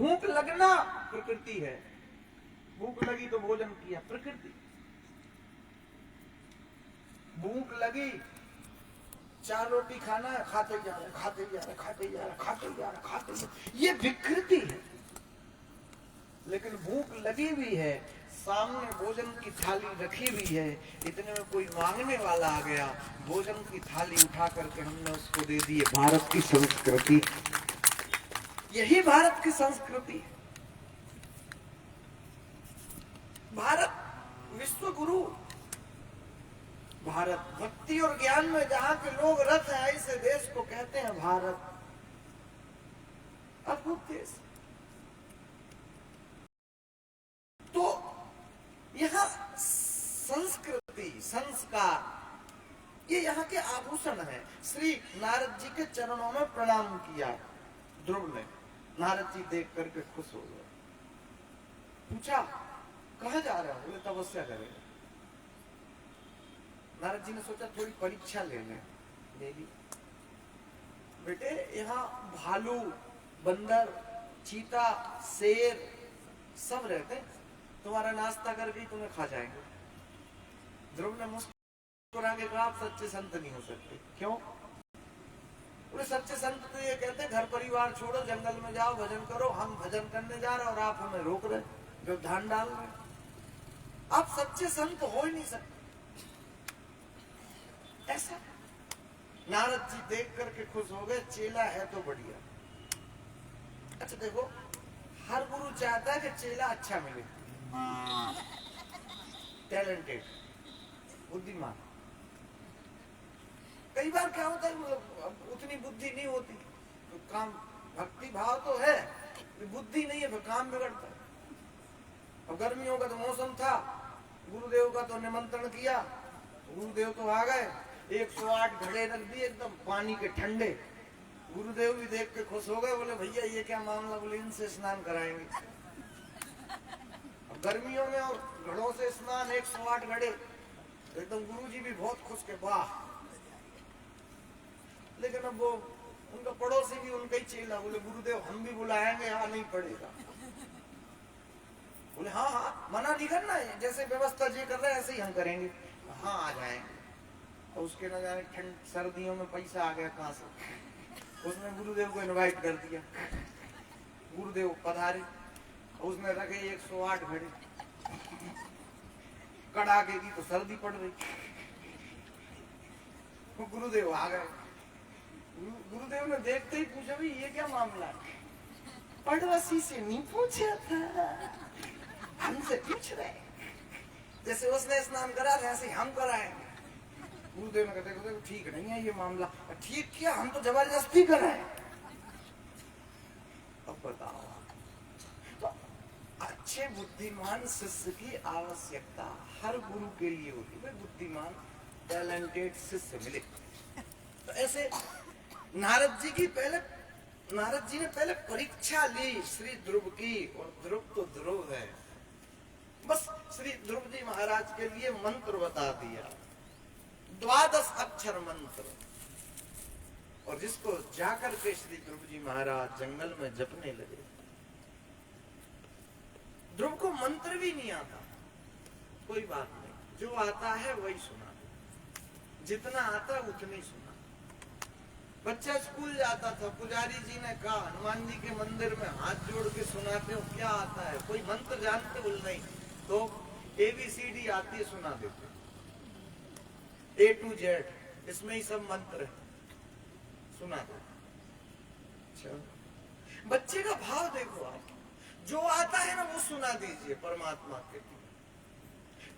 भूख लगना प्रकृति है, भूख लगी तो भोजन किया, प्रकृति। भूख लगी, 4 रोटी खाना है, खाते जा रहे, खाते जा रहे, खाते जा रहे, खाते जा रहे, खाते जा रहे, ये विकृति है। लेकिन भूख लगी हुई है, सामने भोजन की थाली रखी हुई है, इतने में कोई मांगने वाला आ गया, भोजन की थाली उठा करके हमने उसको दे दी। भारत की संस्कृति, यही भारत की संस्कृति है। भारत विश्व गुरु, भारत भक्ति और ज्ञान में जहां के लोग रथ हैं, ऐसे देश को कहते हैं भारत। अद्भुत देश। तो यहां संस्कृति, संस्कार, ये यहाँ के आभूषण है। श्री नारद जी के चरणों में प्रणाम किया ध्रुव ने। नारद जी देख करके खुश हो गए। पूछा कहाँ जा रहे हो? बोले तपस्या करेंगे। नारद जी ने सोचा थोड़ी परीक्षा ले लें, ले ली। बेटे यहाँ भालू, बंदर, चीता, शेर सब रहते हैं, तुम्हारा नाश्ता करके तुम्हें खा जाएंगे। ध्रुव ने मुस्कुरा के कहा आप सच्चे संत नहीं हो सकते। क्यों? बोले सच्चे संत तो ये कहते हैं घर परिवार छोड़ो, जंगल में जाओ, भजन करो। हम भजन करने जा रहे और आप हमें रोक रहे, व्यवधान डाल रहे। आप सच्चे संत हो ही नहीं सकते। ऐसा नारद जी देख करके खुश हो गए, चेला है तो बढ़िया। अच्छा देखो, हर गुरु चाहता है कि चेला अच्छा मिले, टैलेंटेड, बुद्धिमान। कई बार क्या होता है, उतनी बुद्धि नहीं होती तो काम, भक्ति भाव तो है, बुद्धि नहीं है, फिर काम बिगड़ता है। अब गर्मियों का तो मौसम था, गुरुदेव का तो निमंत्रण किया, गुरुदेव तो आ गए, 108 घड़े रख दिए एकदम पानी के ठंडे। गुरुदेव भी देख के खुश हो गए, बोले भैया ये क्या मामला? बोले इनसे स्नान कराएंगे। अब गर्मियों में और घड़ों से स्नान, 108 घड़े, एकदम गुरुजी भी बहुत खुश के वाह। लेकिन अब वो उनका पड़ोसी भी उनका ही चेला, बोले गुरुदेव हम भी बुलाएंगे, यहाँ नहीं पड़ेगा। बोले हाँ हाँ, मना नहीं करना है, जैसे व्यवस्था जी कर रहे हैं ऐसे ही हम करेंगे। हाँ आ जाएंगे। तो उसके न जाने ठंड सर्दियों में पैसा आ गया कहाँ से, उसने गुरुदेव को इनवाइट कर दिया। गुरुदेव पधारे, उसने रखे 108 घड़े, कड़ाके की तो सर्दी पड़ रही। गुरुदेव आ गए। गुरुदेव ने देखते ही पूछा भाई ये क्या मामला है? पड़ोसी से नहीं पूछा था, हमसे पूछ रहे, जैसे उसने स्नान करा ऐसे हम कराएंगे। गुरुदेव ने कहते देखो ठीक नहीं है ये मामला। ठीक किया, हम तो जबरदस्ती कर रहे हैं। अब बताओ, तो अच्छे बुद्धिमान शिष्य की आवश्यकता हर गुरु के लिए होती है, बुद्धिमान टैलेंटेड शिष्य मिले। तो ऐसे नारद जी ने पहले परीक्षा ली श्री ध्रुव की, और ध्रुव तो ध्रुव है। बस श्री ध्रुव जी महाराज के लिए मंत्र बता दिया, 12 अक्षर मंत्र, और जिसको जाकर के श्री ध्रुव जी महाराज जंगल में जपने लगे। ध्रुव को मंत्र भी नहीं आता, कोई बात नहीं, जो आता है वही सुना, जितना आता उतनी सुना। बच्चा स्कूल जाता था, पुजारी जी ने कहा हनुमान जी के मंदिर में हाथ जोड़ के सुनाते हो, क्या आता है? कोई मंत्र जानते? बोल नहीं। तो ABCD आती है, सुना देते, A to Z, इसमें ही सब मंत्र है, सुना दो। अच्छा, बच्चे का भाव देखो आप, जो आता है ना वो सुना दीजिए। परमात्मा के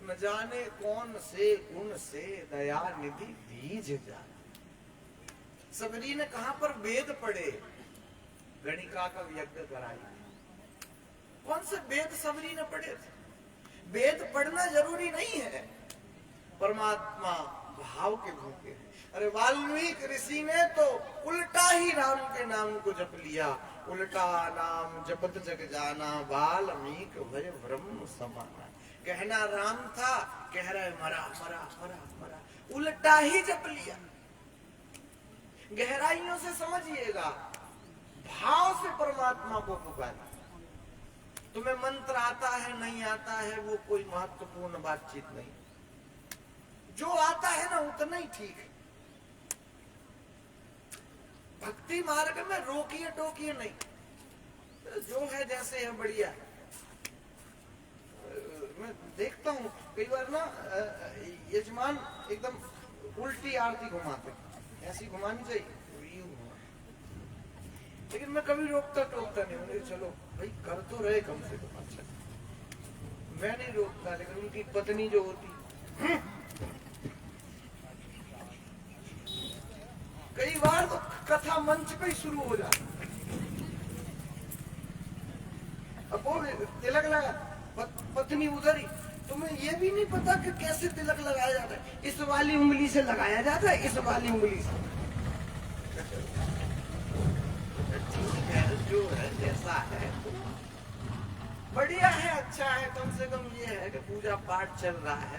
न जाने कौन से गुण से दया निधि बीज जाए। सबरी ने कहां पर वेद पढ़े? गणिका का यज्ञ कराई। कौन से वेद सबरी ने पढ़े थे? वेद पढ़ना जरूरी नहीं है, परमात्मा भाव के भूखे हैं। अरे वाल्मीकि ऋषि ने तो उल्टा ही राम के नाम को जप लिया, उल्टा नाम जपत जग जाना, वाल्मीकि भय ब्रह्म समाना। कहना राम था, कह रहे मरा मरा मरा मरा, उल्टा ही जप लिया। गहराइयों से समझिएगा, भाव से परमात्मा को पुकारिए। तुम्हें मंत्र आता है नहीं आता है वो कोई महत्वपूर्ण बातचीत नहीं, जो आता है ना उतना ही ठीक है। भक्ति मार्ग में रोकिए टोकिए नहीं, जो है जैसे है बढ़िया। मैं देखता हूँ कई बार ना यजमान एकदम उल्टी आरती घुमाते, ऐसी घुमानी चाहिए, लेकिन मैं कभी रोकता टोकता नहीं, मुझे चलो भाई कर तो रहे कम से कम। अच्छा मैं नहीं रोकता, लेकिन उनकी पत्नी जो होती कई बार तो कथा मंच पे ही शुरू हो जाती। अब वो तिलक लगा, पत्नी उधर ही, तुम्हें ये भी नहीं पता कि कैसे तिलक लगाया जाता है, इस वाली उंगली से लगाया जाता है, इस वाली उंगली से। ठीक है जो है जैसा है बढ़िया है, अच्छा है, कम से कम ये है कि पूजा पाठ चल रहा है,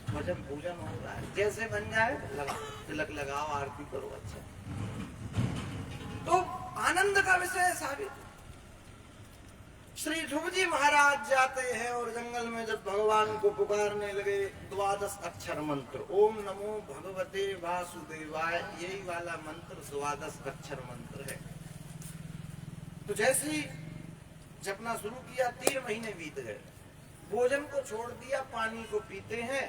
भजन पूजन हो रहा है, जैसे बन जाए लगाओ, तिलक लगाओ, आरती करो, अच्छा। तो आनंद का विषय साबित। श्री ध्रुव जी महाराज जाते हैं और जंगल में जब भगवान को पुकारने लगे, 12 अक्षर मंत्र, ओम नमो भगवते वासुदेवाय, यही वाला मंत्र 12 अक्षर मंत्र है। तो जैसे ही जपना शुरू किया, 3 महीने बीत गए, भोजन को छोड़ दिया, पानी को पीते हैं,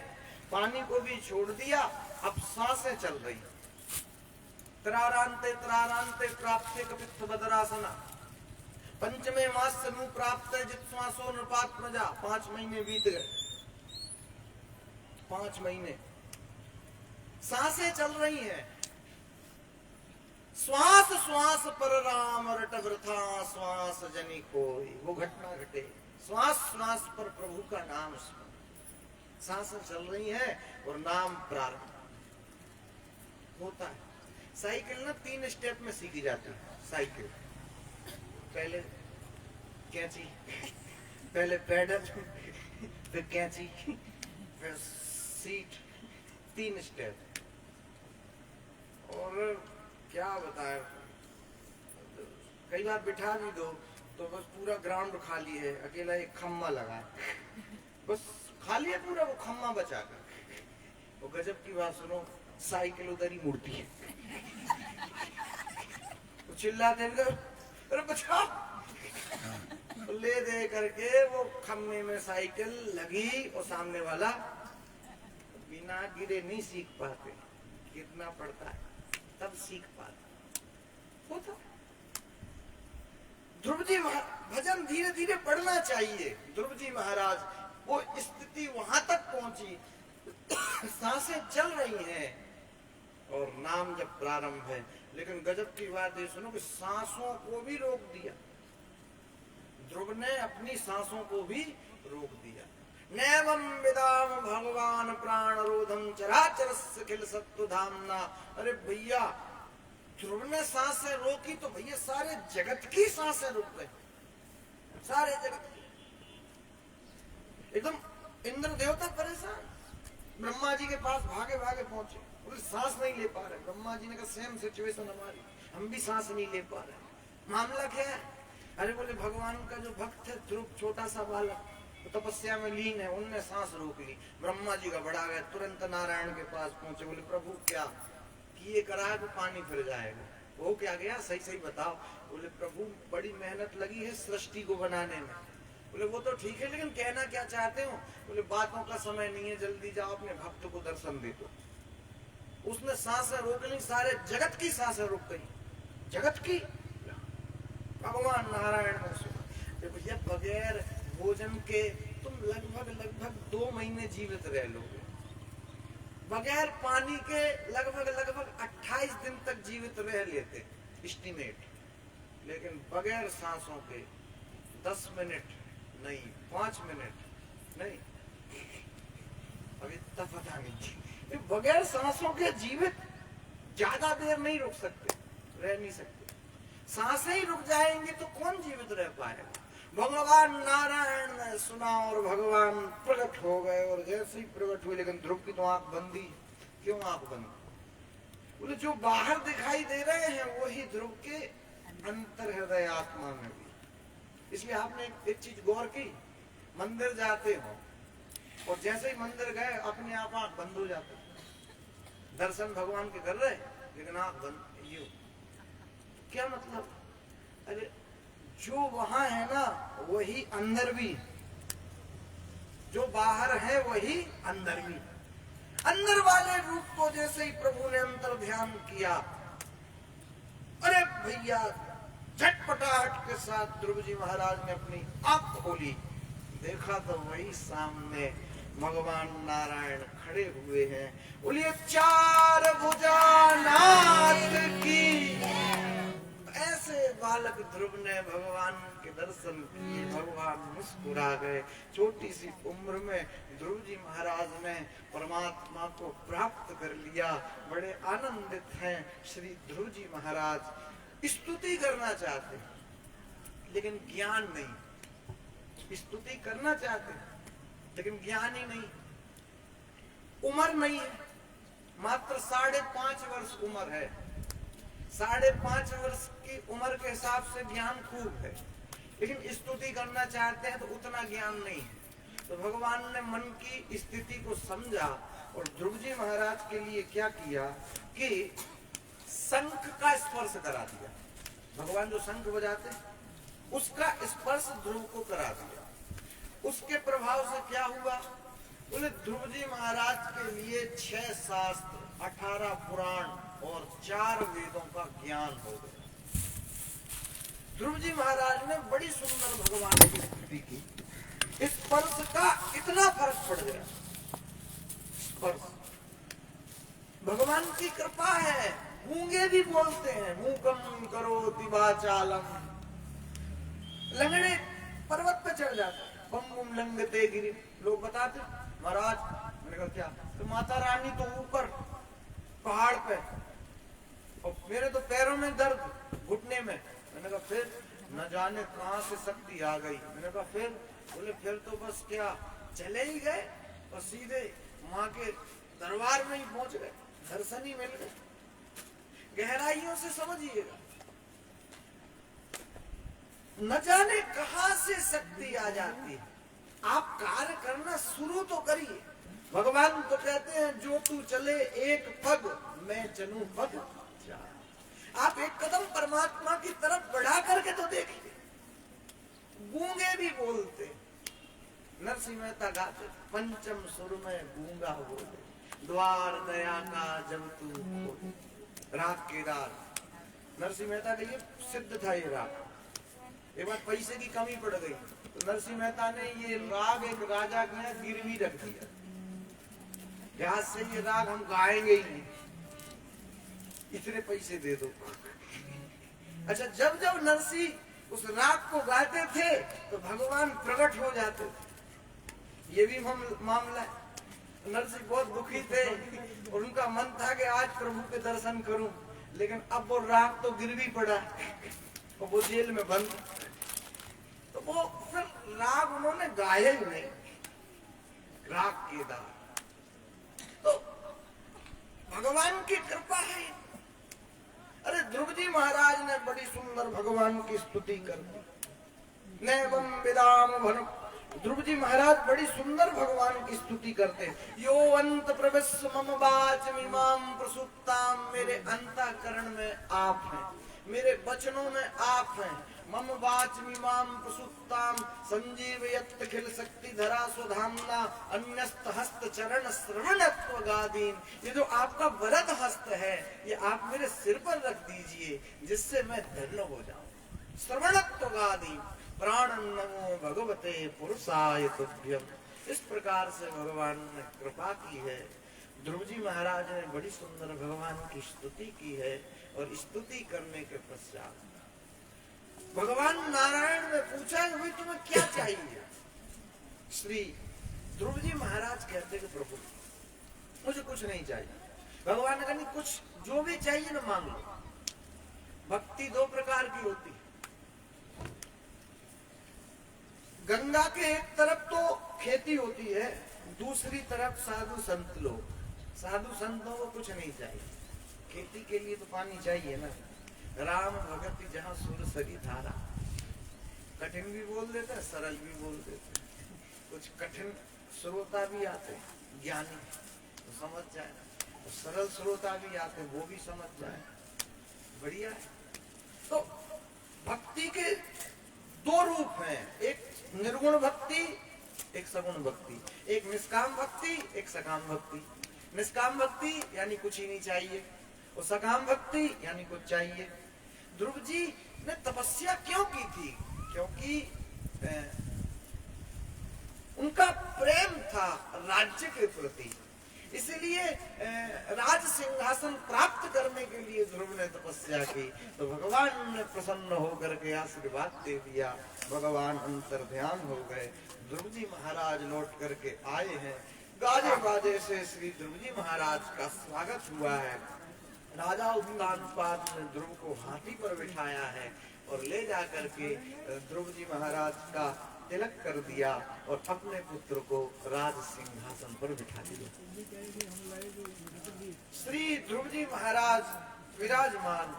पानी को भी छोड़ दिया, अब सांसें चल रही। त्रारांते त्रारांते प्राप्ते कपित्थ बदरासना, पंचमे मास नु प्राप्त जित्वासो नृपात प्रजा। 5 महीने बीत गए, 5 महीने सांसें चल रही हैं, श्वास श्वास पर राम रट वृथा श्वास जनी कोई, वो घटना घटे, श्वास श्वास पर प्रभु का नाम स्मरण, सांसें चल रही हैं और नाम प्रारंभ होता है। साइकिल ना 3 स्टेप में सीखी जाती है। साइकिल पहले कैंची, पहले पेडल, फिर कैंची, फिर सीट, 3 स्टेप। और क्या बताएं, कई बार बिठा भी दो तो बस पूरा ग्राउंड खाली है, अकेला एक खम्मा लगा है, बस खाली है पूरा, वो खम्मा बचा कर। वो गजब की बात सुनो, साइकिल उधर ही मुड़ती है, तो चिल्लाते अरे बचाओ, ले दे करके वो खम्मे में साइकिल लगी, और सामने वाला बिना गिरे नहीं सीख पाते, गिरना पड़ता है तब सीख पाते होता। ध्रुव जी भजन धीरे धीरे पढ़ना चाहिए। ध्रुव जी महाराज वो स्थिति वहां तक पहुंची, सांसें चल रही हैं और नाम जब प्रारंभ है, लेकिन गजब की बात ये सुनो कि सांसों को भी रोक दिया। ध्रुव ने अपनी सांसों को भी रोक दिया। नैवं विदाम भगवान प्राण रोधम चराचरस्य खिल सत्व धामना। अरे भैया, ध्रुव ने सांसें रोकी तो भैया सारे जगत की सांसें रुक गई, सारे जगत। एकदम इंद्र देवता परेशान, ब्रह्मा जी के पास भागे भागे पहुंचे, बोले सांस नहीं ले पा रहे। ब्रह्मा जी ने कहा सेम सिचुएशन हमारी, हम भी सांस नहीं ले पा रहे, मामला क्या है? अरे बोले भगवान का जो भक्त है ध्रुव, छोटा सा बालक, तो तपस्या में लीन है, उनने सांस रोक ली। ब्रह्मा जी घबरा गए, तुरंत नारायण के पास पहुंचे, बोले प्रभु क्या किए करा है तो पानी फिर जाएगा, वो क्या गया सही सही बताओ। बोले प्रभु बड़ी मेहनत लगी है सृष्टि को बनाने में। बोले वो तो ठीक है, लेकिन कहना क्या चाहते हो? बोले बातों का समय नहीं है, जल्दी जाओ अपने भक्त को दर्शन दे दो। उसने सांसें रोक ली, सारे जगत की सांसें रुक गई, जगत की। भगवान नारायण ने सुना, भैया बगैर भोजन के तुम लगभग 2 महीने जीवित रह लोगे, बगैर पानी के लगभग 28 दिन तक जीवित रह लेते एस्टिमेट, लेकिन बगैर सांसों के 10 मिनट नहीं, 5 मिनट नहीं, अभी तक पता नहीं, बगैर सांसों के जीवित ज्यादा देर नहीं रुक सकते, रह नहीं सकते। सांसें ही रुक जाएंगे तो कौन जीवित रह पाएगा? भगवान नारायण ने सुना और भगवान प्रकट हो गए, और जैसे ही प्रकट हुए, लेकिन ध्रुव की तो आंख बंदी। क्यों आंख बंद? बोले जो बाहर दिखाई दे रहे हैं वही ध्रुव के अंतर हृदय आत्मा में भी, इसलिए आपने एक चीज गौर की, मंदिर जाते हो और जैसे ही मंदिर गए अपने आप आंख बंद हो जाते, दर्शन भगवान के कर रहे लेकिन आंख बंद। ये क्या मतलब? अरे जो वहां है ना वही अंदर भी, जो बाहर है वही अंदर भी। अंदर वाले रूप को जैसे ही प्रभु ने अंतर ध्यान किया, अरे भैया झटपटाहट के साथ ध्रुव जी महाराज ने अपनी आंख खोली, देखा तो वही सामने भगवान नारायण खड़े हुए हैं। बोलिए चार भुजानाथ की। ऐसे बालक ध्रुव ने भगवान के दर्शन किए, भगवान मुस्कुरा गए। छोटी सी उम्र में ध्रुव जी महाराज ने परमात्मा को प्राप्त कर लिया, बड़े आनंदित हैं श्री ध्रुव जी महाराज। स्तुति करना चाहते लेकिन ज्ञान नहीं, स्तुति करना चाहते लेकिन ज्ञान ही नहीं, उम्र नहीं है, मात्र 5.5 वर्ष उम्र है। 5.5 वर्ष की उम्र के हिसाब से ज्ञान खूब है, लेकिन स्तुति करना चाहते हैं तो उतना ज्ञान नहीं है। तो भगवान ने मन की स्थिति को समझा और ध्रुव जी महाराज के लिए क्या किया कि शंख का स्पर्श करा दिया। भगवान जो शंख बजाते उसका स्पर्श ध्रुव को करा दिया। उसके प्रभाव से क्या हुआ? बोले ध्रुव जी महाराज के लिए 6 शास्त्र, 18 पुराण और 4 वेदों का ज्ञान हो गया। ध्रुव जी महाराज ने बड़ी सुंदर भगवान की स्तुति की। स्पर्श का इतना फर्क पड़ गया। स्पर्श भगवान की कृपा है, गूंगे भी बोलते हैं, मूकम करोति वाचालम। लंगड़े पर्वत पे चढ़ जाते, बम बम लंगते गिरी। लोग बताते महाराज, मैंने कहा क्या? तो माता रानी तो ऊपर पहाड़ पे और मेरे तो पैरों में दर्द, घुटने में। मैंने कहा फिर न जाने कहां से शक्ति आ गई। मैंने कहा फिर? बोले फिर तो बस क्या चले ही गए और सीधे माँ के दरबार में ही पहुंच गए, दर्शन ही मिल गए। गहराइयों से समझिएगा, न जाने कहां से शक्ति आ जाती है। आप कार्य करना शुरू तो करिए। भगवान तो कहते हैं जो तू चले एक पग, मैं चलूं पग चार। आप एक कदम परमात्मा की तरफ बढ़ा करके तो देखिए। गूंगे भी बोलते, नरसिंह मेहता गाते, पंचम सुर में गूंगा बोले, द्वार दया का जब तू खोले। राग केदार, नरसिंह मेहता के लिए सिद्ध था ये राग। एक बार पैसे की कमी पड़ गई तो नरसिंह मेहता ने ये राग एक राजा के यहाँ गिरवी रख दिया, जहां से ये राग हम गाएंगे ही नहीं, इतने पैसे दे दो। अच्छा, जब जब नरसिंह उस राग को गाते थे तो भगवान प्रकट हो जाते थे। ये भी मामला है। नरसिंह बहुत दुखी थे और उनका मन था कि आज प्रभु के दर्शन करूं, लेकिन अब वो राग तो गिरवी पड़ा और वो जेल में बंद। तो वो फिर राग उन्होंने गाया ही नहीं, राग केदार। तो भगवान की कृपा है। अरे ध्रुव जी महाराज ने बड़ी सुंदर भगवान की स्तुति कर दी। नैवं विदाम भन। ध्रुव जी महाराज बड़ी सुंदर भगवान की स्तुति करते हैं। यो अंत प्रविश्य मम वाचमिमां प्रसुप्तां। मेरे अंतःकरण में आप हैं, मेरे वचनों में आप हैं। मम वाचमिमां प्रसुप्तां संजीवयत् अखिल शक्ति धरा स्वधाम्ना अन्यस्त हस्त चरण श्रवणत्व गादीन। ये जो आपका वरद हस्त है ये आप मेरे सिर पर रख दीजिए, जिससे मैं धन्य हो जाऊं। श्रवणत्व गादीन प्राण नमो भगवते पुरुषाय तुभ्यम। इस प्रकार से भगवान ने कृपा की है। ध्रुव जी महाराज ने बड़ी सुंदर भगवान की स्तुति की है और स्तुति करने के पश्चात भगवान नारायण ने पूछा कि भाई तुम्हें क्या चाहिए? श्री ध्रुव जी महाराज कहते कि प्रभु मुझे कुछ नहीं चाहिए। भगवान ने कहा नहीं, कुछ जो भी चाहिए ना मांग लो। भक्ति 2 प्रकार की होती है। गंगा के एक तरफ तो खेती होती है, दूसरी तरफ साधु संत लोग। साधु संतों को कुछ नहीं चाहिए, खेती के लिए तो पानी चाहिए ना। राम भगत जहाँ सुर सरी धारा। कठिन भी बोल देते हैं, सरल भी बोल देते हैं। कुछ कठिन श्रोता भी आते हैं, ज्ञानी तो समझ जाए, तो सरल श्रोता भी आते हैं, वो भी समझ जाए, बढ़िया है। तो भक्ति के दो रूप हैं, एक निर्गुण भक्ति, एक सगुण भक्ति, एक निष्काम भक्ति, एक सकाम भक्ति। निष्काम भक्ति यानी कुछ ही नहीं चाहिए, और सकाम भक्ति यानी कुछ चाहिए। ध्रुव जी ने तपस्या क्यों की थी? क्योंकि उनका प्रेम था राज्य के प्रति, इसलिए राज सिंहासन प्राप्त करने के लिए ध्रुव ने तपस्या की। तो भगवान ने प्रसन्न होकर के आशीर्वाद दे दिया, भगवान अंतर्ध्यान हो गए। ध्रुव जी महाराज लौट करके आए हैं, गाजे बाजे से श्री ध्रुव जी महाराज का स्वागत हुआ है। राजा उत्तानपाद ने ध्रुव को हाथी पर बिठाया है और ले जाकर के ध्रुव जी महाराज का तिलक कर दिया और अपने पुत्र को राज सिंहासन पर बिठा दिया। श्री ध्रुव जी महाराज विराजमान।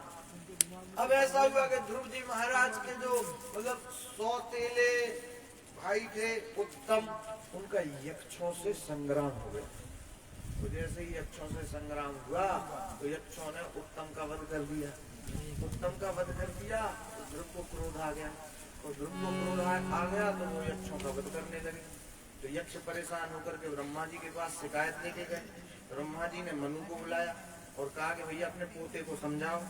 अब ऐसा हुआ कि ध्रुव जी महाराज के जो मतलब सौतेले भाई थे उत्तम, उनका यक्षों से संग्राम हो गया। तो जैसे ही यक्षों से संग्राम हुआ तो यक्षों ने उत्तम का वध कर दिया। उत्तम का वध कर दिया तो ध्रुव को क्रोध आ गया, और ध्रुव को क्रोध आ गया तो वो यक्षों का वध करने लगे। तो यक्ष परेशान होकर के ब्रह्मा जी के पास शिकायत लेके गए। ब्रह्मा जी ने मनु को बुलाया और कहा कि भैया अपने पोते को समझाओ।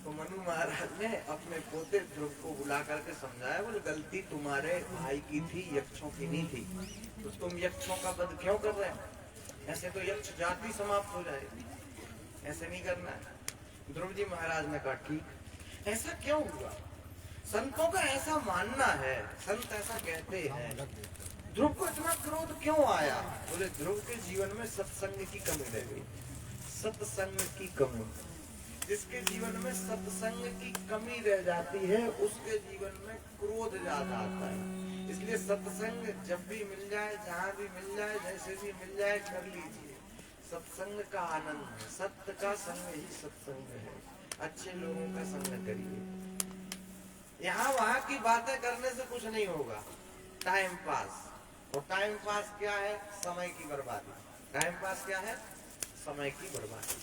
तो मनु महाराज ने अपने पोते ध्रुव को बुला करके समझाया, बोले गलती तुम्हारे भाई की थी, यक्षों की नहीं थी। तो तुम यक्षों का वध क्यों कर रहे हो? ऐसे तो यक्ष जाति समाप्त हो जाएगी, ऐसे नहीं करना है। ध्रुव जी महाराज ने कहा ठीक। ऐसा क्यों हुआ? संतों का ऐसा मानना है, संत ऐसा कहते हैं। ध्रुव को इतना क्रोध क्यों आया? बोले ध्रुव के जीवन में सत्संग की कमी रह गई। सत्संग की कमी, जिसके जीवन में सत्संग की कमी रह जाती है उसके जीवन में क्रोध ज्यादा आता है। इसलिए सत्संग जब भी मिल जाए, जहाँ भी मिल जाए, जैसे भी मिल जाए, कर लीजिए। सत्संग का आनंद है, सत्य का संग ही सत्संग है। अच्छे लोगों का संग करिए। यहाँ वहाँ की बातें करने से कुछ नहीं होगा, टाइम पास। और टाइम पास क्या है? समय की बर्बादी। टाइम पास क्या है? समय की बर्बादी।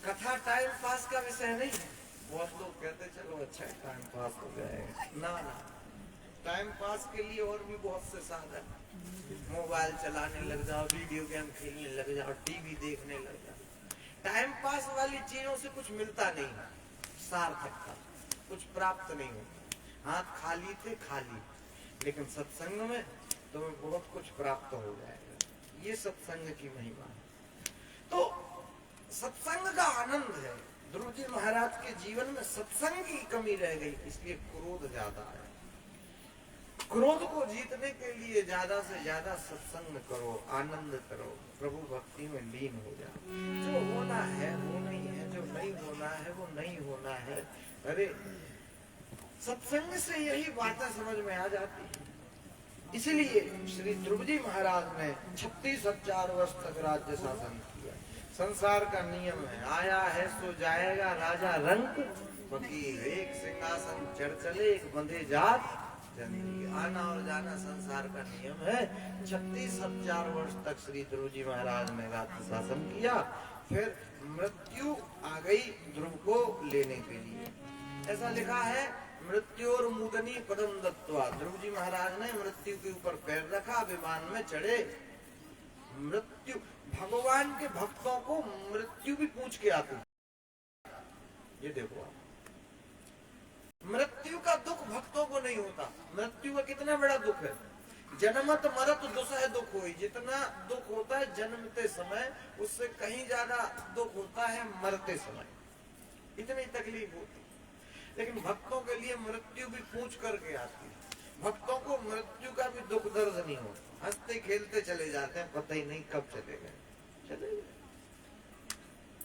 कथा टाइम पास का विषय नहीं है। बहुत लोग कहते चलो अच्छा है टाइम पास हो जाएगा, ना ना, टाइम पास के लिए और भी बहुत से साधन। मोबाइल चलाने लग जाओ, वीडियो गेम खेलने लग जाओ, टीवी देखने लग जाओ। टाइम पास वाली चीजों से कुछ मिलता नहीं, सार्थकता कुछ प्राप्त नहीं होता। हाथ खाली थे खाली, लेकिन सत्संग में तुम्हें बहुत कुछ प्राप्त हो जाएगा। ये सत्संग की महिमा है। तो सत्संग का आनंद है। ध्रुव जी महाराज के जीवन में सत्संग की कमी रह गई, इसलिए क्रोध ज्यादा है। क्रोध को जीतने के लिए ज्यादा से ज्यादा सत्संग करो, आनंद करो, प्रभु भक्ति में लीन हो जाओ। जो होना है वो नहीं है, जो नहीं होना है वो नहीं होना है। अरे सत्संग से यही बातें समझ में आ जाती है। इसलिए श्री ध्रुव जी महाराज ने 36 वर्ष तक राज्य शासन किया। संसार का नियम है, आया है सो जाएगा राजा रंक फकीर, एक सिंहासन चढ़ चले एक बंधे जात जननी। आना और जाना संसार का नियम है। 36 वर्ष तक श्री ध्रुव जी महाराज ने राज्य शासन किया। फिर मृत्यु आ गई ध्रुव को लेने के लिए। ऐसा लिखा है, मृत्यु और मुदनी पदम दत्वा। ध्रुव जी महाराज ने मृत्यु के ऊपर पैर रखा, विमान में चढ़े। मृत्यु, भगवान के भक्तों को मृत्यु भी पूछ के आती। ये देखो, मृत्यु का दुख भक्तों को नहीं होता। मृत्यु का कितना बड़ा दुख है। जन्मत मरत दुसह दुख होई। जितना दुख होता है जन्मते समय, उससे कहीं ज्यादा दुख होता है मरते समय। इतनी तकलीफ होती। लेकिन भक्तों के लिए मृत्यु भी पूछ करके आती है। भक्तों को मृत्यु का भी दुख दर्द नहीं होता। हंसते खेलते चले जाते हैं, पता ही नहीं कब चले गए, चले गए।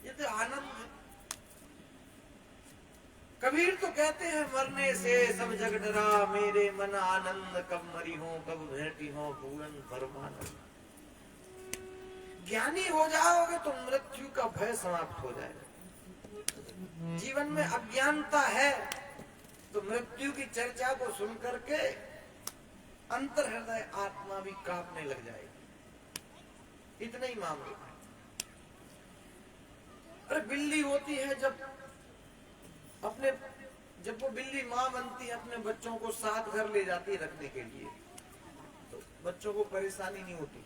ये तो आनंद है। कबीर तो कहते हैं, मरने से सब जग डरा, मेरे मन आनंद कब मरी हो कब भेटी हो पूरन परमानंद। ज्ञानी हो जाओगे तो मृत्यु का भय समाप्त हो जाएगा। जीवन में अज्ञानता है तो मृत्यु की चर्चा को सुन करके अंतर हृदय आत्मा भी कांपने लग जाएगी। इतने ही मामले। अरे बिल्ली होती है जब वो बिल्ली माँ बनती है, अपने बच्चों को साथ घर ले जाती है रखने के लिए, तो बच्चों को परेशानी नहीं होती।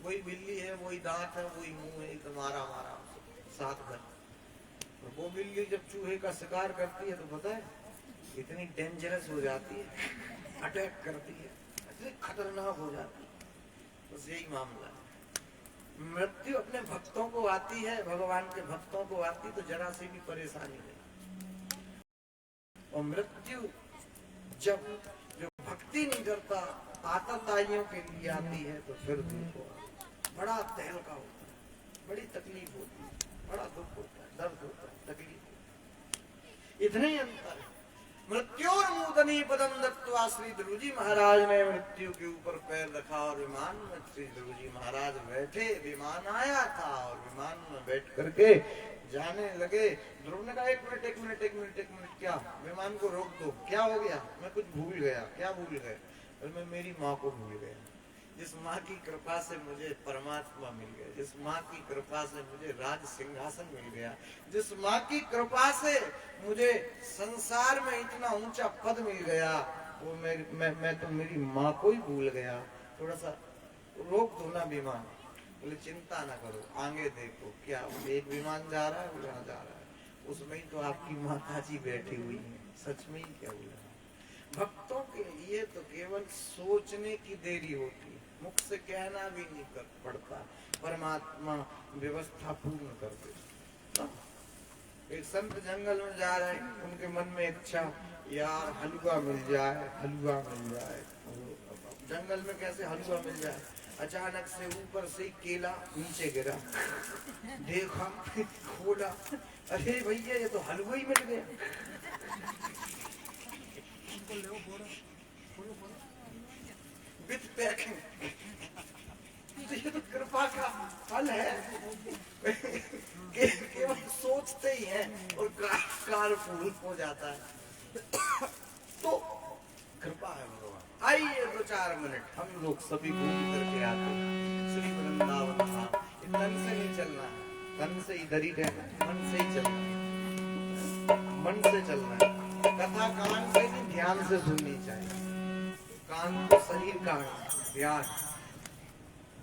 वही बिल्ली है, वही दांत है, वही मुंह है, एकदम आराम साथ घर। और वो बिल्ली जब चूहे का शिकार करती है तो पता है इतनी डेंजरस हो जाती है, अटैक करती है, इतनी खतरनाक हो जाती है। बस यही मामला है। मृत्यु अपने भक्तों को आती है, भगवान के भक्तों को आती तो जरा से भी परेशानी नहीं। और मृत्यु जब जो भक्ति नहीं करता आतताइयों के लिए आती है तो फिर देखो बड़ा तहलका होता है, बड़ी तकलीफ होती है, बड़ा दुख होता है, दर्द होता है, तकलीफ होती है। इतने ही अंतर है। मृत्योर्मूदनी पदम दत्वा श्री ध्रुव जी महाराज ने मृत्यु के ऊपर पैर रखा और विमान में श्री ध्रुव जी महाराज बैठे। विमान आया था और विमान में बैठ करके जाने लगे। ध्रुव ने कहा एक मिनट क्या, विमान को रोक दो, क्या हो गया? मैं कुछ भूल गया। क्या भूल गए? और मैं मेरी माँ को भूल गया। जिस माँ की कृपा से मुझे परमात्मा मिल गया, जिस माँ की कृपा से मुझे राज सिंहासन मिल गया, जिस माँ की कृपा से मुझे संसार में इतना ऊंचा पद मिल गया, वो मैं तो मेरी माँ को ही भूल गया। थोड़ा सा रोक दो ना विमान। बोले चिंता ना करो, आगे देखो। क्या एक विमान जा रहा है, वो जा रहा है, उसमें ही तो आपकी माता जी बैठी हुई है। सच में ही क्या हुआ? भक्तों के लिए तो केवल सोचने की देरी होती है, मुख से कहना भी नहीं कर पड़ता, परमात्मा व्यवस्था पूर्ण कर देता। एक संत जंगल में जा रहे हैं, उनके मन में इच्छा यार हलवा मिल जाए, हलवा मिल जाए। जंगल में कैसे हलवा मिल जाए? अचानक से ऊपर से केला नीचे गिरा, देखा, खोला, अरे भैया ये तो हलवा ही मिल गया। With packing. तो ये तो कृपा का फल है। केवल सोचते ही हैं और कार्य पूर्ण हो जाता है। तो कृपा है भगवान। आइए 2-4 मिनट हम लोग सभी घूम करके आते हैं श्री वृंदावन धाम। तन से नहीं चलना है, तन से इधर ही रहना, मन से ही चलना है, मन से चलना है। कथा कान से नहीं, ध्यान से सुननी चाहिए। कान तो शरीर का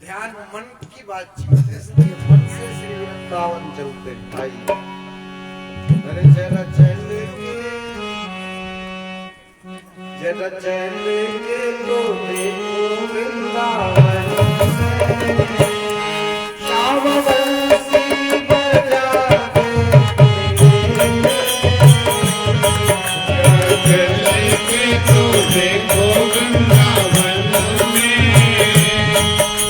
ध्यान मन की बातचीत है, इसलिए मन से श्री वृंदावन चलते भाई। जरा चलेंगे तो देखो वृंदावन श्याम बंसी बजाते। चलेंगे तो देखो वृंदावन में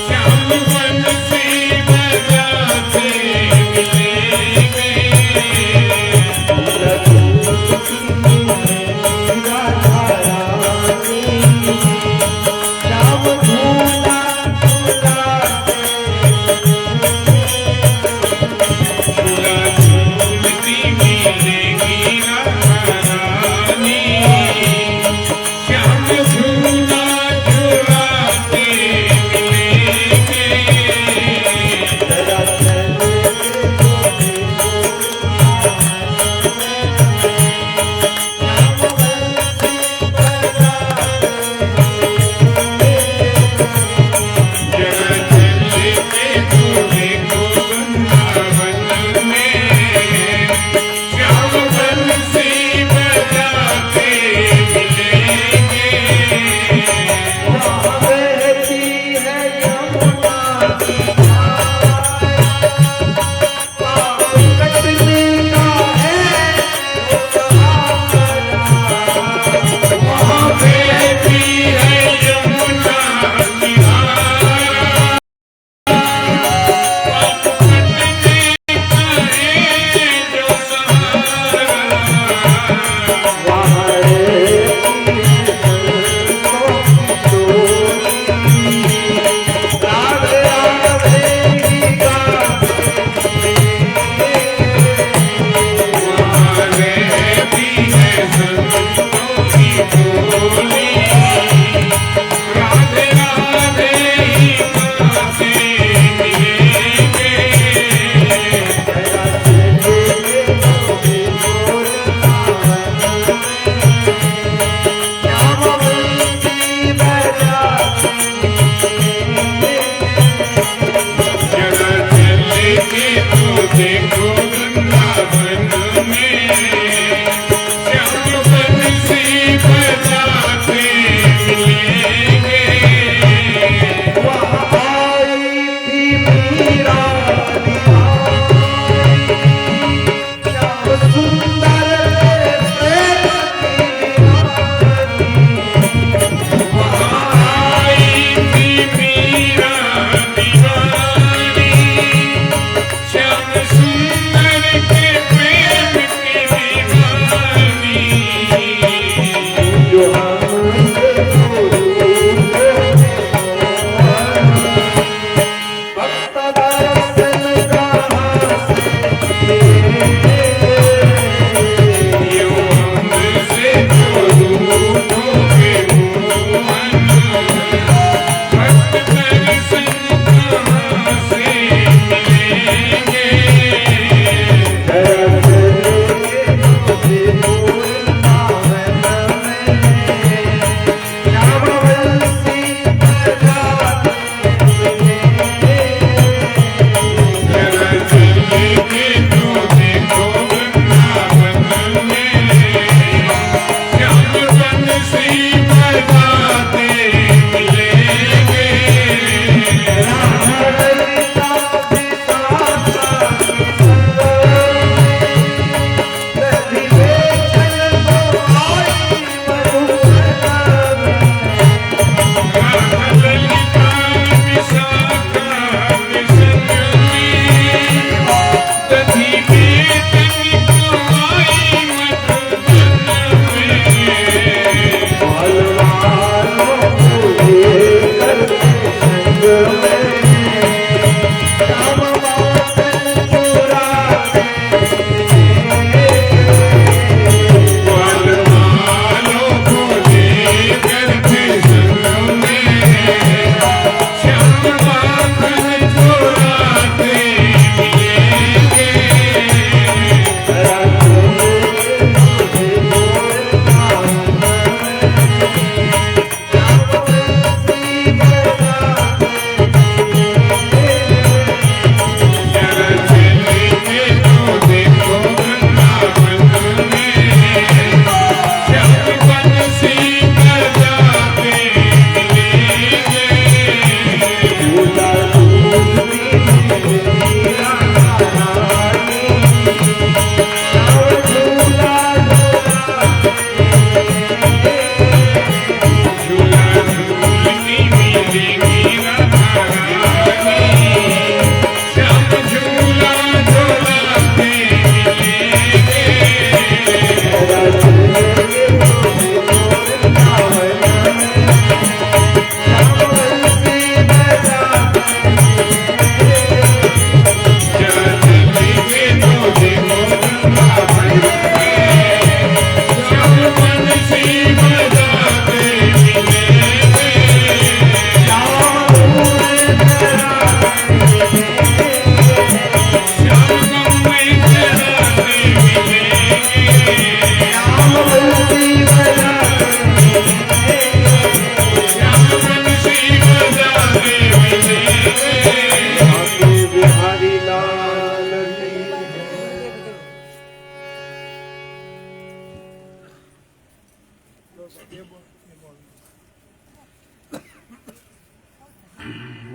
श्याम बंसी बजाते मिलेंगे।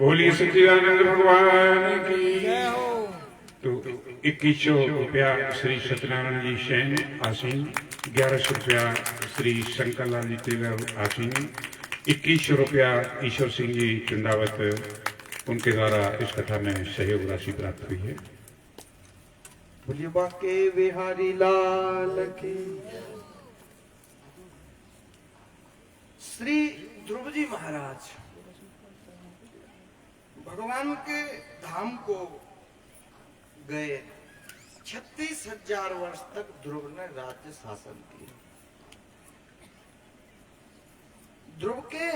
बोलिए सच्चिदानंद भगवान की जय हो। तो 2100 रुपया श्री सत्यनारायण जी शैन आसीन, 1100 रुपया श्री शंकर लाल जी टेलर आसीन, 2100 रुपया ईश्वर सिंह जी चुंडावत, उनके द्वारा इस कथा में सहयोग राशि प्राप्त हुई है। बोलिए बाके बिहारी लाल की। श्री ध्रुव जी महाराज भगवान के धाम को गए। 36,000 वर्ष तक ध्रुव ने राज्य शासन किया। ध्रुव के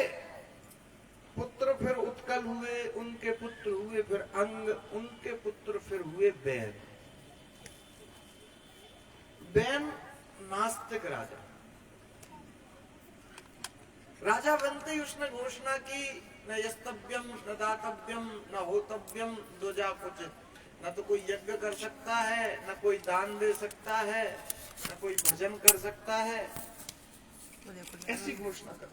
पुत्र फिर उत्कल हुए, उनके पुत्र हुए फिर अंग, उनके पुत्र फिर हुए बैन। बैन नास्तिक राजा। राजा बनते ही उसने घोषणा की, न यस्तव्यम न दातव्यम न होतव्यम द्विजा कुचित। न तो कोई यज्ञ कर सकता है, न कोई दान दे सकता है, न कोई भजन कर सकता है। ऐसी घोषणा कर